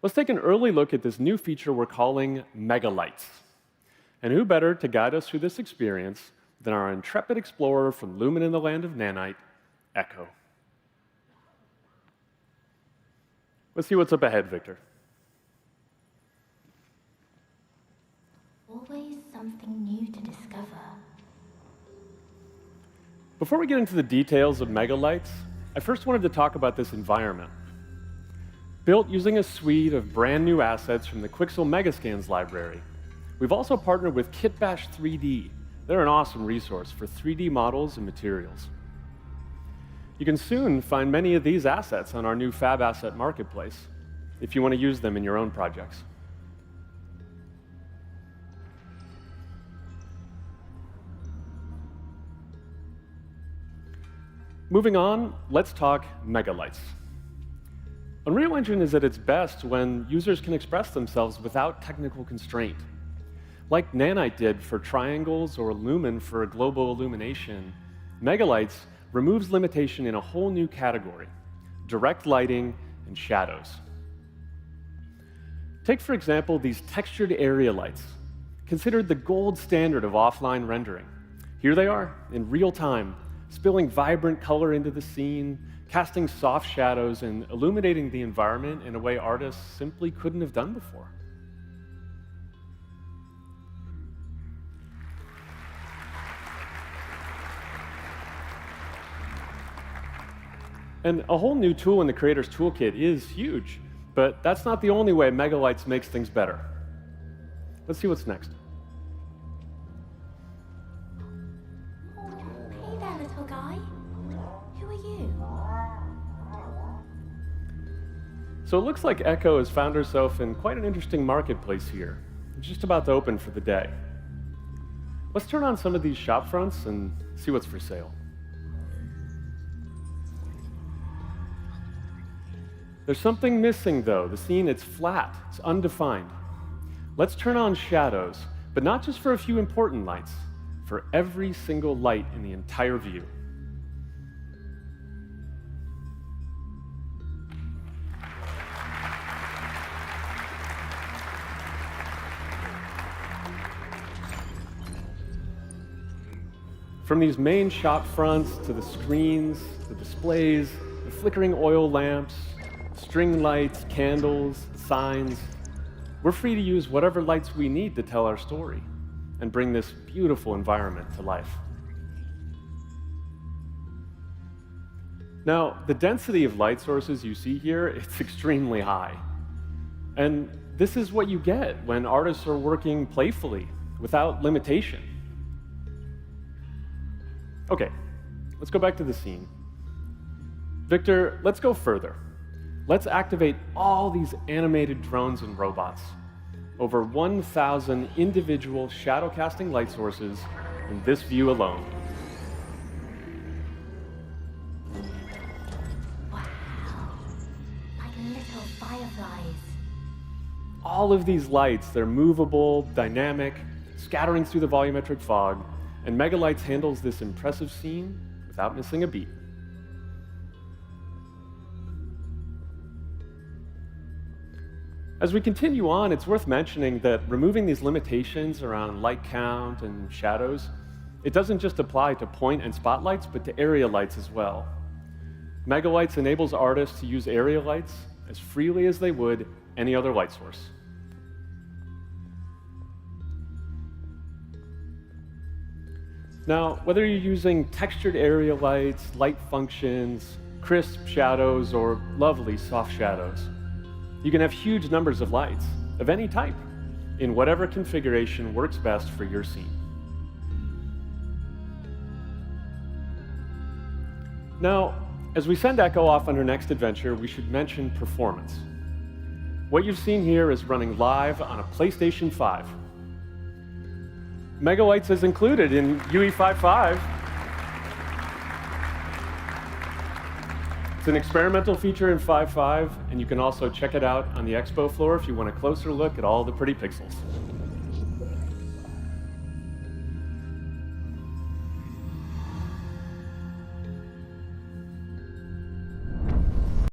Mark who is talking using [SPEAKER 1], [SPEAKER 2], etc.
[SPEAKER 1] Let's take an early look at this new feature we're calling megalights. And who better to guide us through this experience than our intrepid explorer from Lumen in the land of nanite, Echo. Let's see what's up ahead, Victor.
[SPEAKER 2] Always something new to discover.
[SPEAKER 1] Before we get into the details of megalights, I first wanted to talk about this environment. Built using a suite of brand new assets from the Quixel Megascans library, we've also partnered with Kitbash 3D. They're an awesome resource for 3D models and materials. You can soon find many of these assets on our new Fab Asset Marketplace if you want to use them in your own projects. Moving on, let's talk megalights. Unreal Engine is at its best when users can express themselves without technical constraint. Like Nanite did for triangles or Lumen for a global illumination, megalights removes limitation in a whole new category: direct lighting and shadows. Take, for example, these textured area lights, considered the gold standard of offline rendering. Here they are, in real time, spilling vibrant color into the scene, casting soft shadows, and illuminating the environment in a way artists simply couldn't have done before. And a whole new tool in the Creator's Toolkit is huge, but that's not the only way megalights makes things better. Let's see what's next.
[SPEAKER 2] Hey there, little guy. Who are you?
[SPEAKER 1] So it looks like Echo has found herself in quite an interesting marketplace here. It's just about to open for the day. Let's turn on some of these shop fronts and see what's for sale. There's something missing, though. The scene, it's flat, it's undefined. Let's turn on shadows, but not just for a few important lights, for every single light in the entire view. From these main shop fronts to the screens, the displays, the flickering oil lamps, string lights, candles, signs, we're free to use whatever lights we need to tell our story and bring this beautiful environment to life. Now, the density of light sources you see here, it's extremely high. And this is what you get when artists are working playfully, without limitation. Okay, let's go back to the scene. Victor, let's go further. Let's activate all these animated drones and robots. Over 1,000 individual shadow-casting light sources in this view alone.
[SPEAKER 2] Wow. Like little fireflies.
[SPEAKER 1] All of these lights, they're movable, dynamic, scattering through the volumetric fog, and Megalights handles this impressive scene without missing a beat. As we continue on, it's worth mentioning that removing these limitations around light count and shadows, it doesn't just apply to point and spotlights, but to area lights as well. Megalights enables artists to use area lights as freely as they would any other light source. Now, whether you're using textured area lights, light functions, crisp shadows, or lovely soft shadows, you can have huge numbers of lights of any type in whatever configuration works best for your scene. Now, as we send Echo off on her next adventure, we should mention performance. What you've seen here is running live on a PlayStation 5. Megalights is included in UE5.5. It's an experimental feature in 5.5, and you can also check it out on the expo floor if you want a closer look at all the pretty pixels.